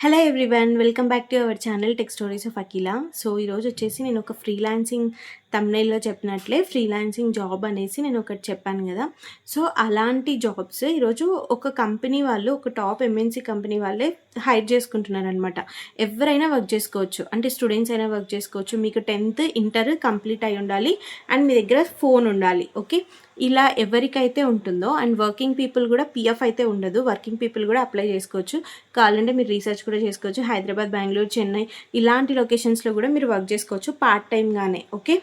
Hello everyone, welcome back to our channel tech stories of Akhila. So ఈరోజు వచ్చేసి నేను ఒక ఫ్రీలాన్సింగ్ తమ్నైల్లో చెప్పినట్లే ఫ్రీలాన్సింగ్ జాబ్ అనేసి నేను ఒకటి చెప్పాను కదా. సో అలాంటి జాబ్స్ ఈరోజు ఒక కంపెనీ వాళ్ళు, ఒక టాప్ ఎంఎన్సీ కంపెనీ వాళ్ళే హైర్ చేసుకుంటున్నారు అనమాట. ఎవరైనా వర్క్ చేసుకోవచ్చు, అంటే స్టూడెంట్స్ అయినా వర్క్ చేసుకోవచ్చు. మీకు 10th ఇంటర్ కంప్లీట్ అయి ఉండాలి అండ్ మీ దగ్గర ఫోన్ ఉండాలి. ఓకే, ఇలా ఎవరికైతే ఉంటుందో, అండ్ వర్కింగ్ పీపుల్ కూడా పిఎఫ్ అయితే ఉండదు, వర్కింగ్ పీపుల్ కూడా అప్లై చేసుకోవచ్చు. కావాలంటే మీరు రీసెర్చ్ కూడా చేసుకోవచ్చు. హైదరాబాద్, బెంగళూరు, చెన్నై ఇలాంటి లొకేషన్స్లో కూడా మీరు వర్క్ చేసుకోవచ్చు పార్ట్ టైమ్గానే. Okay,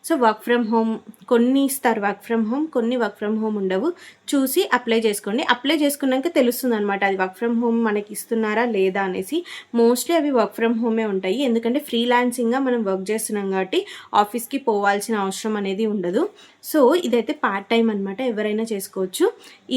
so work from home కొన్ని ఇస్తారు, వర్క్ ఫ్రమ్ హోమ్ కొన్ని వర్క్ ఫ్రమ్ హోమ్ ఉండవు. చూసి అప్లై చేసుకోండి. అప్లై చేసుకున్నాక తెలుస్తుంది అనమాట అది వర్క్ ఫ్రమ్ హోమ్ మనకి ఇస్తున్నారా లేదా అనేసి. మోస్ట్లీ అవి వర్క్ ఫ్రమ్ హోమే ఉంటాయి, ఎందుకంటే ఫ్రీలాన్సింగ్గా మనం వర్క్ చేస్తున్నాం కాబట్టి ఆఫీస్కి పోవాల్సిన అవసరం అనేది ఉండదు. సో ఇదైతే పార్ట్ టైం అనమాట, ఎవరైనా చేసుకోవచ్చు.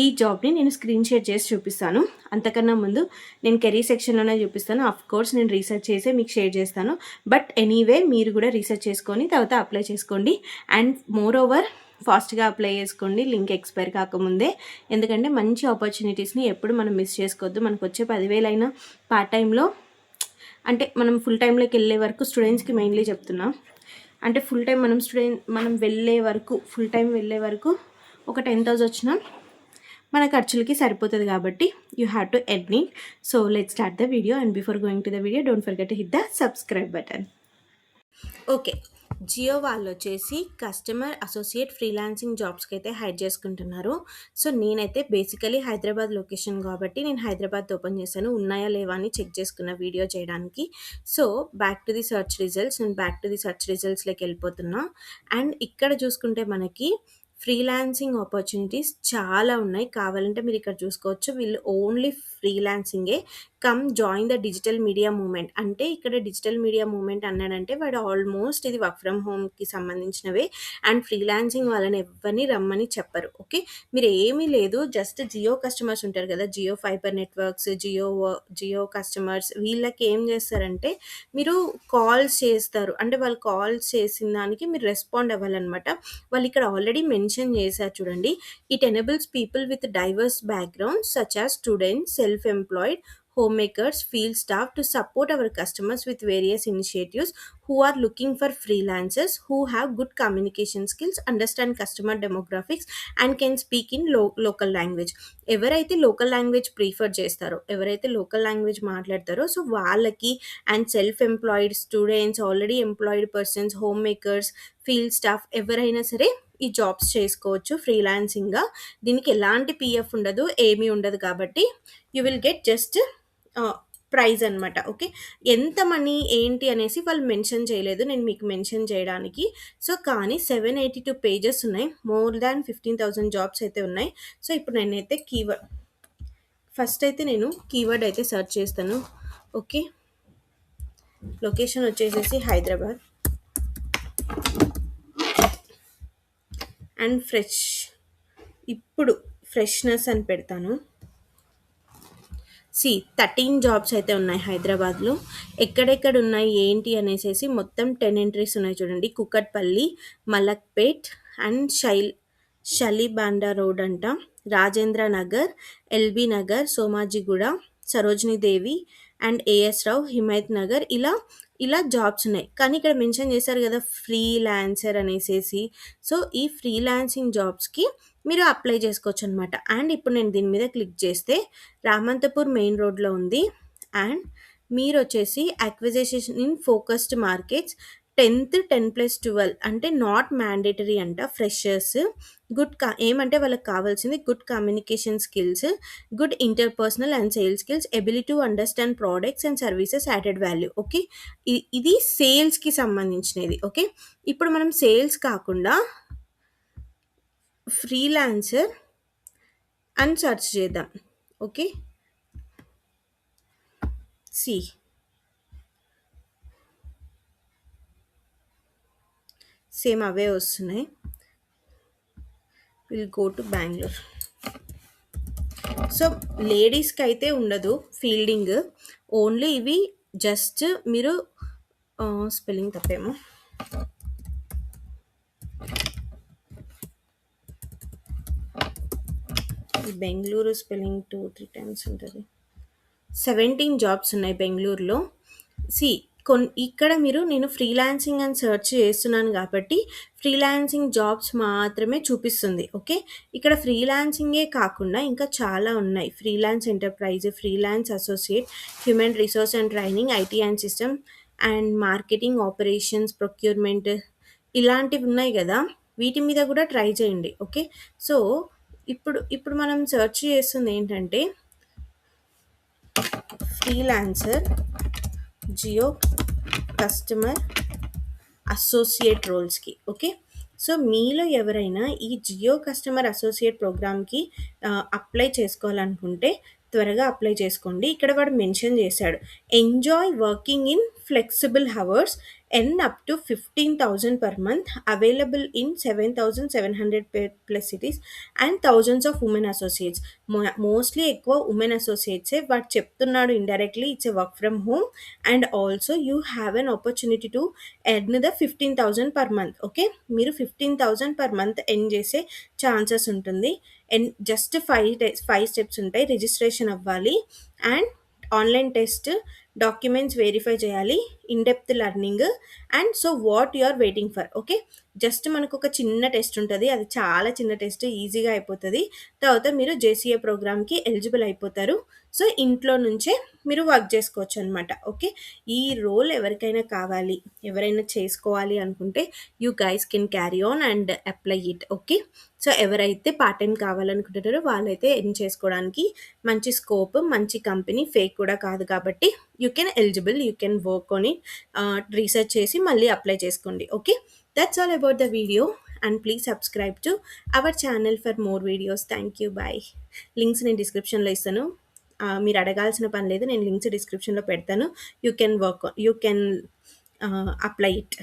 ఈ జాబ్ని నేను స్క్రీన్ షేర్ చేసి చూపిస్తాను. అంతకన్నా ముందు నేను కెరీర్ సెక్షన్లోనే చూపిస్తాను. ఆఫ్ కోర్స్ నేను రీసెర్చ్ చేసే మీకు షేర్ చేస్తాను, బట్ ఎనీవే మీరు కూడా రీసెర్చ్ చేసుకొని తర్వాత అప్లై చేసుకోండి. అండ్ మోర్ ఓవర్ ఫాస్ట్గా అప్లై చేసుకోండి, లింక్ ఎక్స్పైర్ కాకముందే. ఎందుకంటే మంచి ఆపర్చునిటీస్ని ఎప్పుడు మనం మిస్ చేసుకోవద్దు. మనకు వచ్చే 10,000 అయినా పార్ట్ టైంలో, అంటే మనం ఫుల్ టైంలోకి వెళ్ళే వరకు స్టూడెంట్స్కి మెయిన్లీ చెప్తున్నాం. అంటే ఫుల్ టైం మనం వెళ్ళే వరకు, ఫుల్ టైం వెళ్ళే వరకు ఒక 10,000 వచ్చినా మన ఖర్చులకి సరిపోతుంది. కాబట్టి you have to earn it. So let's start the video. And before going to the video, don't forget to hit the subscribe button. Okay, Jio వాళ్ళు వచ్చేసి కస్టమర్ అసోసియేట్ ఫ్రీలాన్సింగ్ జాబ్స్కి అయితే హైర్ చేసుకుంటున్నారు. సో నేనైతే బేసికలీ హైదరాబాద్ లొకేషన్ కాబట్టి నేను Hyderabad open చేశాను, ఉన్నాయా లేవా అని చెక్ చేసుకున్న వీడియో చేయడానికి. So back to the search results, నేను బ్యాక్ టు ది సెర్చ్ రిజల్ట్స్లోకి వెళ్ళిపోతున్నా. అండ్ ఇక్కడ చూసుకుంటే మనకి ఫ్రీలాన్సింగ్ ఆపర్చునిటీస్ చాలా ఉన్నాయి. కావాలంటే మీరు ఇక్కడ చూసుకోవచ్చు, వీళ్ళు ఓన్లీ ఫ్రీలాన్సింగే. Come join the digital media movement. అంటే ఇక్కడ డిజిటల్ మీడియా మూమెంట్ అన్నాడంటే వాడు ఆల్మోస్ట్ ఇది వర్క్ ఫ్రమ్ హోమ్కి సంబంధించినవే. అండ్ ఫ్రీలాన్సింగ్ వాళ్ళని ఎవరిని రమ్మని చెప్పరు. ఓకే, మీరు ఏమీ లేదు, జస్ట్ జియో కస్టమర్స్ ఉంటారు కదా, Jio fiber networks, Jio customers, వీళ్ళకి ఏం చేస్తారంటే మీరు కాల్స్ చేస్తారు. అంటే వాళ్ళు కాల్స్ చేసిన దానికి మీరు రెస్పాండ్ అవ్వాలన్నమాట. వాళ్ళు ఇక్కడ ఆల్రెడీ మెన్షన్ చేశారు చూడండి. It enables people with divorce backgrounds such as students, self employed, homemakers, field staff to support our customers with various initiatives who are looking for freelancers who have good communication skills, understand customer demographics and can speak in local language. ఎవరైతే local language prefer చేస్తారో, ఎవరైతే local language మాట్లాడతారో, so వాళ్ళకి, and self employed, students, already employed persons, home makers, field staff ఎవరైనా సరే ఈ jobs చేసుకోవచ్చు ఫ్రీలాన్సింగ్గా. దీనికి ఎలాంటి పిఎఫ్ ఉండదు, ఏమీ ఉండదు. కాబట్టి you will get just prize అనమాట. ఓకే, ఎంత మనీ ఏంటి అనేసి వాళ్ళు మెన్షన్ చేయలేదు, నేను మీకు మెన్షన్ చేయడానికి. సో కానీ 782 పేజెస్ ఉన్నాయి, మోర్ దాన్ 15,000 జాబ్స్ అయితే ఉన్నాయి. సో ఇప్పుడు నేనైతే ఫస్ట్ అయితే నేను కీవర్డ్ అయితే సెర్చ్ చేస్తాను. ఓకే, లొకేషన్ వచ్చేసేసి హైదరాబాద్. అండ్ ఇప్పుడు ఫ్రెష్నెస్ అని పెడతాను. 13 జాబ్స్ అయితే ఉన్నాయి హైదరాబాద్లో. ఎక్కడెక్కడ ఉన్నాయి ఏంటి అనేసి మొత్తం 10 ఎంట్రీస్ ఉన్నాయి చూడండి. కుకట్పల్లి, మలక్పేట్ అండ్ షలిబాండా రోడ్ అంట, రాజేంద్ర నగర్, ఎల్బీ నగర్, సోమాజిగూడ, సరోజినీ దేవి అండ్ ఏఎస్ రావు, హిమాయత్ నగర్, ఇలా జాబ్స్ ఉన్నాయి. కానీ ఇక్కడ మెన్షన్ చేశారు కదా ఫ్రీలాన్సర్ అనేసి. సో ఈ ఫ్రీలాన్సింగ్ జాబ్స్కి మీరు అప్లై చేసుకోవచ్చు అనమాట. అండ్ ఇప్పుడు నేను దీని మీద క్లిక్ చేస్తే రామంతపూర్ మెయిన్ రోడ్లో ఉంది. అండ్ మీరు వచ్చేసి acquisition in focused markets, 10th 10+12 అంటే నాట్ మ్యాండేటరీ అంట. ఫ్రెషర్స్, ఏమంటే వాళ్ళకి కావాల్సింది good communication skills, good interpersonal and sales skills, ability to understand products and services added value. Okay, ఇది సేల్స్కి సంబంధించినది. ఓకే, ఇప్పుడు మనం సేల్స్ కాకుండా ఫ్రీలాన్సర్ అని సెర్చ్ చేద్దాం. ఓకే, సేమ్ అవే వస్తున్నాయి. Will go to Bengaluru. So లేడీస్కి అయితే ఉండదు ఫీల్డింగ్, ఓన్లీ ఇవి జస్ట్ మీరు స్పెల్లింగ్ తప్పేమో, బెంగళూరు స్పెల్లింగ్ 2-3 times ఉంటుంది. 17 జాబ్స్ ఉన్నాయి బెంగుళూరులో. సీ ఇక్కడ నేను ఫ్రీలాన్సింగ్ అని సెర్చ్ చేస్తున్నాను కాబట్టి ఫ్రీలాన్సింగ్ జాబ్స్ మాత్రమే చూపిస్తుంది. ఓకే. ఇక్కడ ఫ్రీలాన్సింగే కాకుండా ఇంకా చాలా ఉన్నాయి. Freelance enterprise, freelance associate, human resource and training, IT and system and marketing operations, procurement, ఇలాంటివి ఉన్నాయి కదా, వీటి మీద కూడా ట్రై చేయండి. ఓకే. సో ఇప్పుడు ఇప్పుడు మనం సెర్చ్ చేస్తుంది ఏంటంటే ఫ్రీలాన్సర్ జియో కస్టమర్ అసోసియేట్ రోల్స్‌కి. ఓకే. సో, మీలో ఎవరైనా ఈ జియో కస్టమర్ అసోసియేట్ ప్రోగ్రామ్‌కి అప్లై చేసుకోవాలనుకుంటే త్వరగా అప్లై చేసుకోండి. ఇక్కడ వాడు మెన్షన్ చేశాడు. Enjoy working in flexible hours, earn up to 15,000 per month, available in 7,700 plus cities and thousands of women associates. Mostly ఎక్కువ ఉమెన్ అసోసియేట్సే. వాడు చెప్తున్నాడు indirectly it's a work from home and also you have an opportunity to earn the 15,000 per month. Okay. మీరు 15,000 per month earn చేసే chances ఉంటుంది. And just 5 steps ఉంటాయి. Registration అవ్వాలి and online test, documents verify చేయాలి, in depth learning and so what you are waiting for. Okay. Just మనకు ఒక చిన్న test ఉంటుంది. అది చాలా చిన్న టెస్ట్, ఈజీగా అయిపోతుంది. తర్వాత మీరు జేసీఏ ప్రోగ్రామ్కి ఎలిజిబుల్ అయిపోతారు. సో ఇంట్లో నుంచే మీరు వర్క్ చేసుకోవచ్చు అనమాట. ఓకే. ఈ రోల్ ఎవరికైనా కావాలి, ఎవరైనా చేసుకోవాలి అనుకుంటే you guys can carry on and apply it. Okay. So ఎవరైతే పార్ట్ టైం కావాలనుకుంటున్నారో వాళ్ళైతే ఎర్న్ చేసుకోవడానికి మంచి స్కోప్, మంచి కంపెనీ, ఫేక్ కూడా కాదు కాబట్టి you can eligible, you can work on it. Research చేసి మళ్ళీ అప్లై చేసుకోండి. Okay. That's all about the video and please subscribe to our channel for more videos. Thank you. Bye. Links నేను డిస్క్రిప్షన్లో ఇస్తాను. మీరు అడగాల్సిన పని లేదు. నేను లింక్స్ డిస్క్రిప్షన్లో పెడతాను. You can work, you can apply it.